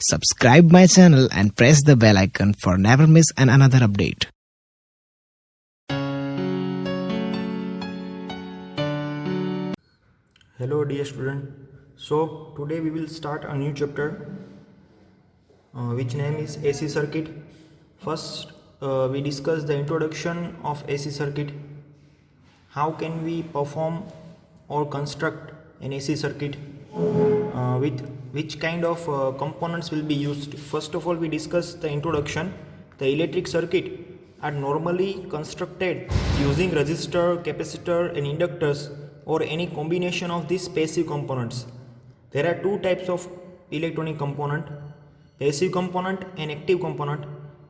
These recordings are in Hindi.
Subscribe my channel and press the bell icon for never miss another update. Hello dear student. So today we will start a new chapter which name is AC circuit. First we discuss the introduction of AC circuit. How can we perform or construct an AC circuit with which kind of components will be used. First of all we discuss the introduction. The electric circuit are normally constructed using resistor, capacitor and inductors or any combination of these passive components. There are two types of electronic component, passive component and active component.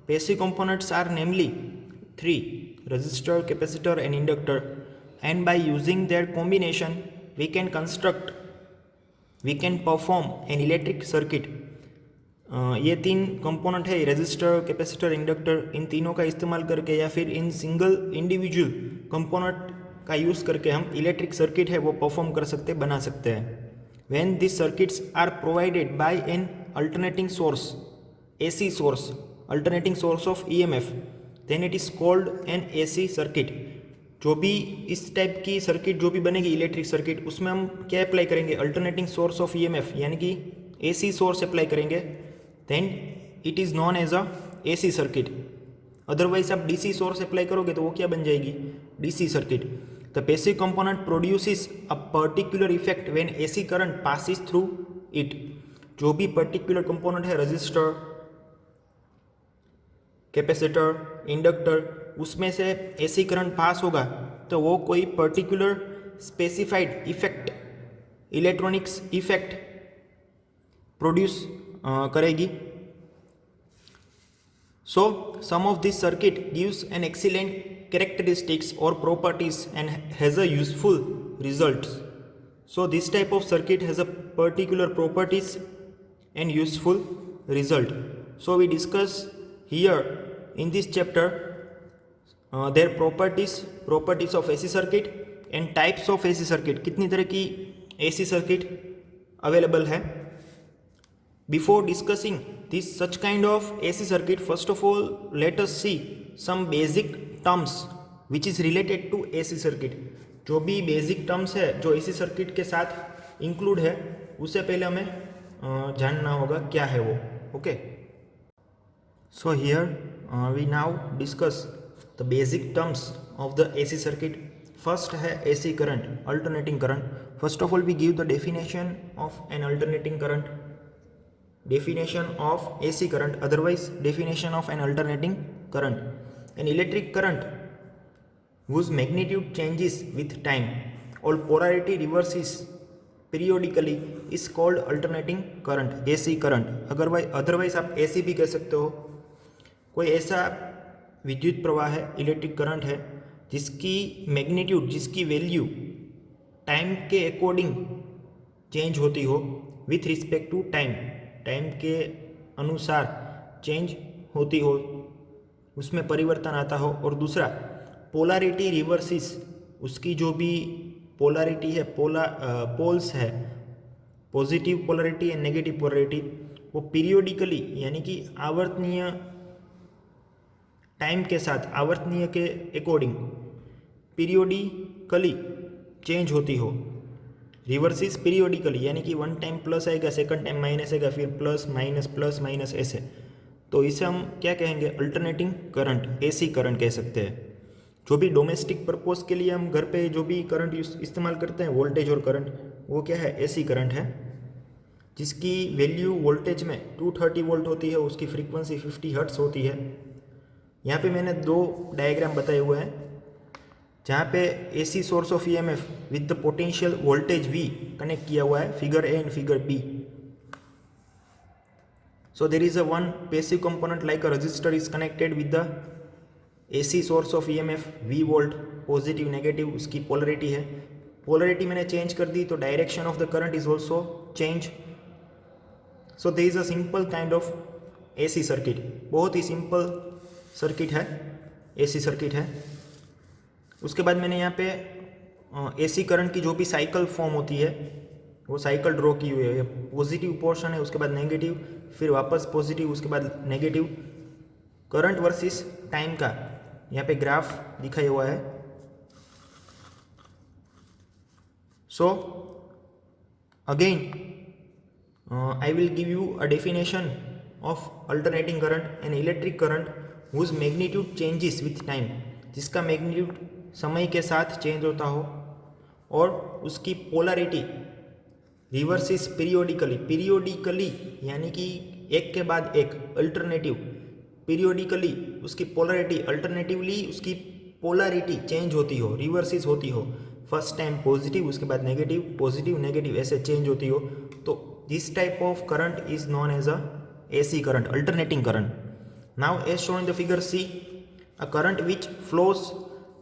Passive components are namely three: resistor, capacitor and inductor, and by using their combination we can perform an electric circuit. ये तीन कंपोनेंट है, रेजिस्टर, कैपेसिटर, इंडक्टर, इन तीनों का इस्तेमाल करके या फिर इन सिंगल इंडिविजुअल कंपोनेंट का यूज़ करके हम इलेक्ट्रिक सर्किट है वो परफॉर्म कर सकते, बना सकते हैं. When this circuits are provided by an alternating source, AC source, alternating source of EMF, then it is called an AC circuit. जो भी इस टाइप की सर्किट जो भी बनेगी इलेक्ट्रिक सर्किट, उसमें हम क्या अप्लाई करेंगे? अल्टरनेटिंग सोर्स ऑफ ईएमएफ यानी कि एसी सोर्स अप्लाई करेंगे. Then it is known as a AC circuit. Otherwise आप डीसी सोर्स अप्लाई करोगे तो वो क्या बन जाएगी? DC circuit. The passive component produces a particular effect when AC current passes through it. जो भी पर्टिकुलर कंपोनेंट है, रजिस्टर, कैपेसिटर, इंडक्टर, उसमें से एसी करंट पास होगा तो वो कोई particular specified effect, electronics effect produce करेगी. So some of this circuit gives an excellent characteristics और properties and has a useful result. So this type of circuit has a particular properties and useful result. So we discuss here in this chapter their properties of AC circuit and types of AC circuit. कितनी तरह की AC circuit available है. Before discussing this such kind of AC circuit, first of all let us see some basic terms which is related to AC circuit. जो भी बेसिक टर्म्स है जो AC सर्किट के साथ इंक्लूड है, उससे पहले हमें जानना होगा क्या है वो. Okay, so here we now discuss the basic terms of the AC circuit. First है AC current, alternating current. First of all we give the definition of an alternating current, definition of AC current, otherwise definition of an alternating current. An electric current whose magnitude changes with time or polarity reverses periodically is called alternating current, AC current. otherwise आप AC भी कह सकते हो. कोई ऐसा विद्युत प्रवाह है, इलेक्ट्रिक करंट है, जिसकी मैग्नीट्यूड, जिसकी वैल्यू टाइम के अकॉर्डिंग चेंज होती हो, with respect to time, time के अनुसार चेंज होती हो, उसमें परिवर्तन आता हो. और दूसरा पोलैरिटी रिवर्सिस, उसकी जो भी पोलैरिटी है, पोल्स है, positive polarity and negative polarity, वो पीरियोडिकली यानी कि आवर्तनीय, टाइम के साथ आवर्तनीय के अकॉर्डिंग पीरियोडिकली चेंज होती हो. रिवर्सिस पीरियोडिकली यानी कि वन टाइम प्लस आएगा, सेकंड टाइम माइनस आएगा, फिर प्लस माइनस ऐसे. तो इसे हम क्या कहेंगे? अल्टरनेटिंग करंट, एसी करंट कह सकते हैं. जो भी डोमेस्टिक पर्पस के लिए हम घर पे जो भी करंट इस्तेमाल करते हैं, वोल्टेज और करंट, वो क्या है? एसी करंट है, जिसकी वैल्यू वोल्टेज में 230 वोल्ट होती है, उसकी फ्रीक्वेंसी 50 हर्ट्स होती है. यहाँ पे मैंने दो डायग्राम बताए हुए हैं, जहाँ पे AC source of EMF with the potential voltage V connect किया हुआ है, figure A and figure B. So there is a one passive component like a resistor is connected with the AC source of EMF V volt, positive negative उसकी पोलरिटी है. पोलरिटी मैंने चेंज कर दी तो direction of the current is also change. So there is a simple kind of AC circuit. बहुत ही सिंपल सर्किट है, AC सर्किट है. उसके बाद मैंने यहाँ पे AC करंट की जो भी साइकिल फॉर्म होती है वो साइकिल ड्रॉ की हुई है. पॉजिटिव पोर्शन है, उसके बाद नेगेटिव, फिर वापस पॉजिटिव, उसके बाद नेगेटिव। करंट वर्सेस टाइम का यहाँ पे ग्राफ दिखाया हुआ है। So again I will give you a definition of alternating current, an electric current whose magnitude changes with time, जिसका मैग्नीट्यूड समय के साथ चेंज होता हो और उसकी पोलैरिटी रिवर्सिस पीरियोडिकली यानी कि एक के बाद एक, अल्टरनेटिव पीरियोडिकली उसकी पोलैरिटी अल्टरनेटिवली उसकी पोलैरिटी चेंज होती हो, रिवर्सिस होती हो, फर्स्ट टाइम पॉजिटिव उसके बाद नेगेटिव, पॉजिटिव नेगेटिव ऐसे चेंज होती हो, तो this type of current is known as a AC current, alternating current. Now as shown in the figure C, a current which flows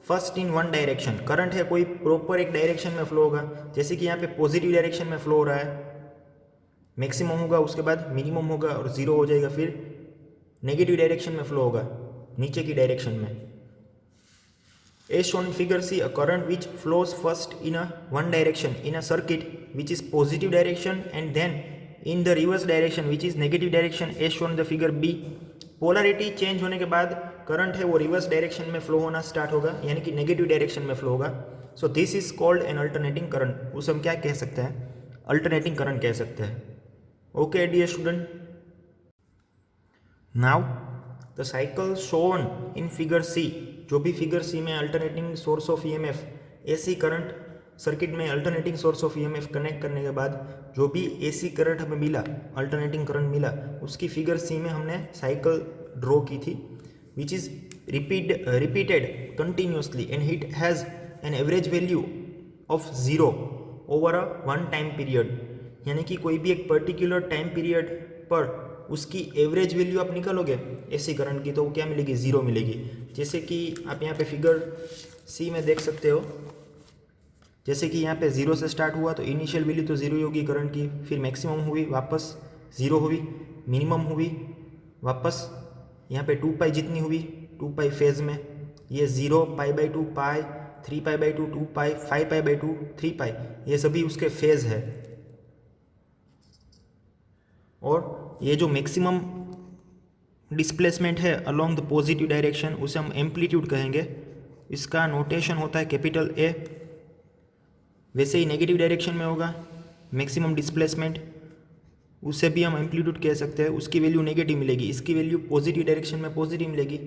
first in one direction, current है कोई प्रॉपर एक डायरेक्शन में फ्लो होगा, जैसे कि यहाँ पे पॉजिटिव डायरेक्शन में फ्लो हो रहा है, मैक्सिमम होगा, उसके बाद मिनिमम होगा और जीरो हो जाएगा, फिर नेगेटिव डायरेक्शन में फ्लो होगा नीचे की डायरेक्शन में। As shown in figure C, a current which flows first in a one direction in a circuit which is positive direction and then in the reverse direction which is negative direction as shown in the figure B, polarity change होने के बाद करंट है वो रिवर्स डायरेक्शन में फ्लो होना स्टार्ट होगा, यानी कि नेगेटिव डायरेक्शन में फ्लो होगा। So this is called N alternating current. उसे हम क्या कह सकते हैं? अल्टरनेटिंग करंट कह सकते हैं। Okay dear student, now the cycle shown in figure C, जो भी फिगर सी में alternating source of EMF, AC current circuit में alternating source of EMF connect करने के बाद जो भी एसी करंट हमें मिला, अल्टरनेटिंग करंट मिला, उसकी फिगर सी में हमने साइकिल ड्रॉ की थी which is repeated continuously and it has an average value of 0 over a one time period, यानी कि कोई भी एक पर्टिकुलर टाइम पीरियड पर उसकी एवरेज वैल्यू आप निकालोगे एसी करंट की तो वो क्या मिलेगी? 0 मिलेगी। जैसे कि आप यहाँ पे फिगर सी में देख सकते हो, जैसे कि यहाँ पे 0 से स्टार्ट हुआ तो इनिशियल वैल्यू तो 0 ही होगी करंट की, फिर मैक्सिमम हुई वापस 0 हुई, मिनिमम हुई वापस यहाँ पे 2 पाई जितनी हुई 2 पाई फेज में, ये 0 pi by 2 pi, 3 pi by 2 2 pi, 5 pi by 2 3 पाई, ये सभी उसके फेज है। और ये जो मैक्सिमम डिस्प्लेसमेंट है अलोंग द पॉजिटिव डायरेक्शन उसे हम एम्पलीट्यूड कहेंगे। इसका नोटेशन होता है कैपिटल ए। वैसे ही नेगेटिव डायरेक्शन में होगा मैक्सिमम डिस्प्लेसमेंट, उसे भी हम एम्पलीट्यूड कह सकते हैं। उसकी वैल्यू नेगेटिव मिलेगी, इसकी वैल्यू पॉजिटिव डायरेक्शन में पॉजिटिव मिलेगी,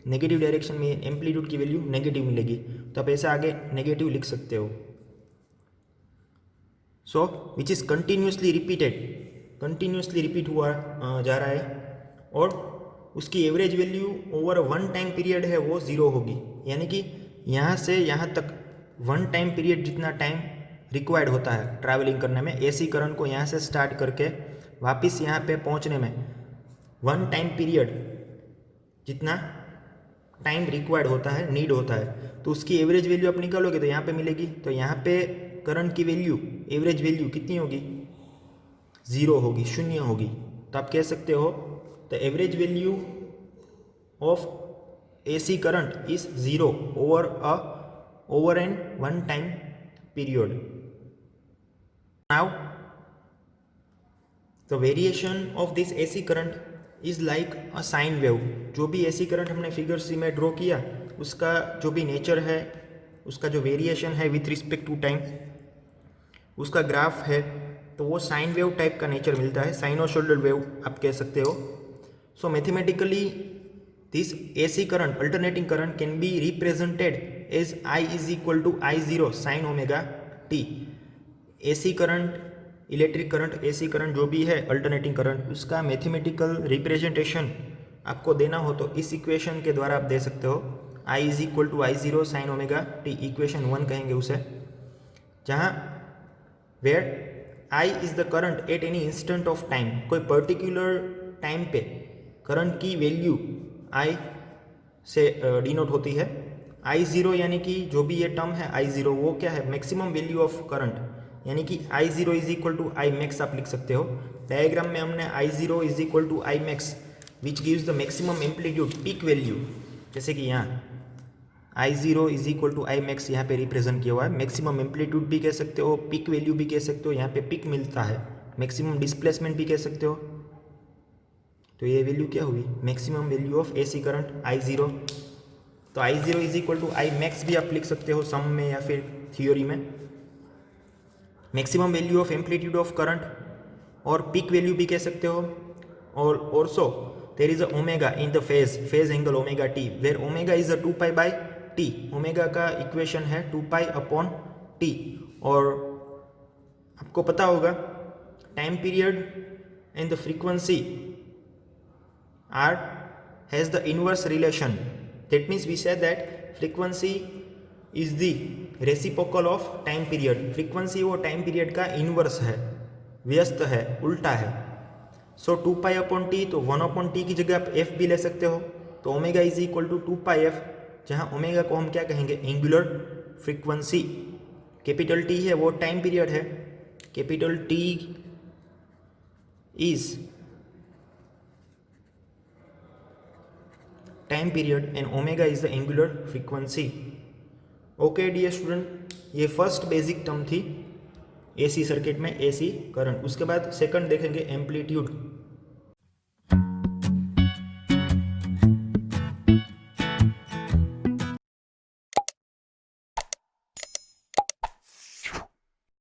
नेगेटिव डायरेक्शन में एम्पलीट्यूड की वैल्यू नेगेटिव मिलेगी। तो आप ऐसे आगे नेगेटिव लिख सकते हो। सो विच इज़ कंटिन्यूसली रिपीट हुआ जा रहा है और उसकी average value over one time period है वो 0 होगी, यानी कि यहाँ से यहाँ तक वन टाइम पीरियड जितना टाइम रिक्वायर्ड होता है ट्रैवलिंग करने में, एसी करंट को यहाँ से स्टार्ट करके वापस यहाँ पे पहुँचने में वन टाइम पीरियड जितना टाइम रिक्वायर्ड होता है, नीड होता है, तो उसकी एवरेज वैल्यू आप निकालोगे तो यहाँ पे मिलेगी। तो यहाँ पे करंट की वैल्यू, एवरेज वैल्यू कितनी होगी? 0 होगी, 0 होगी। तो आप कह सकते हो the average value of AC current is 0 over an one time period. Now the variation of this AC current is like a sine wave. जो भी AC करंट हमने फिगर सी में ड्रॉ किया उसका जो भी नेचर है, उसका जो वेरिएशन है विथ रिस्पेक्ट टू टाइम, उसका ग्राफ है, तो वो साइन वेव टाइप का नेचर मिलता है, साइनोसॉइडल वेव आप कह सकते हो। सो mathematically this AC current, alternating current can be represented as I is equal to I0 sin omega t। AC current, electric current, AC current जो भी है अल्टरनेटिंग करंट, उसका मैथमेटिकल रिप्रेजेंटेशन आपको देना हो तो इस इक्वेशन के द्वारा आप दे सकते हो। I is equal to I0 sin omega t, equation 1 कहेंगे उसे, जहाँ where I is the current at any instant of time, कोई पर्टिकुलर टाइम पे करंट की वैल्यू आई से डिनोट होती है। I0 यानी कि जो भी ये टर्म है I0 वो क्या है? मैक्सिमम वैल्यू ऑफ करंट, यानी कि I0 is equal to I max आप लिख सकते हो। डायग्राम में हमने I0 is equal to I max which gives the maximum amplitude peak value, जैसे कि यहाँ I0 is equal to I max यहाँ पे रिप्रेजेंट किया हुआ है। मैक्सिमम एम्पलीट्यूड भी कह सकते हो, पीक वैल्यू भी कह सकते हो, यहाँ पे पीक मिलता है, मैक्सिमम डिस्प्लेसमेंट भी कह सकते हो। तो ये वैल्यू क्या हुई, maximum value of AC current I0। तो I0 is equal to I max भी आप लिख सकते हो सम में या फिर थियोरी में। Maximum value of amplitude of current और पीक वैल्यू भी कह सकते हो। और also there is a omega in the phase angle omega T, where omega is a 2 pi by T. Omega का इक्वेशन है 2 पाई अपॉन टी। और आपको पता होगा time period and the frequency are has the inverse relation. That means we say that frequency is the reciprocal of time period. Frequency वो टाइम पीरियड का इनवर्स है, व्यस्त है, उल्टा है। सो 2 पाई अपॉन टी, तो 1 अपॉन टी की जगह आप एफ भी ले सकते हो। तो omega is equal to 2 pi F, जहाँ ओमेगा को हम क्या कहेंगे, एंगुलर फ्रीक्वेंसी। कैपिटल टी है वो टाइम पीरियड है, capital T is time period and omega is the angular frequency. Okay dear student, ये फर्स्ट बेसिक टर्म थी एसी सर्किट में एसी करंट। उसके बाद सेकंड देखेंगे एम्पलीट्यूड।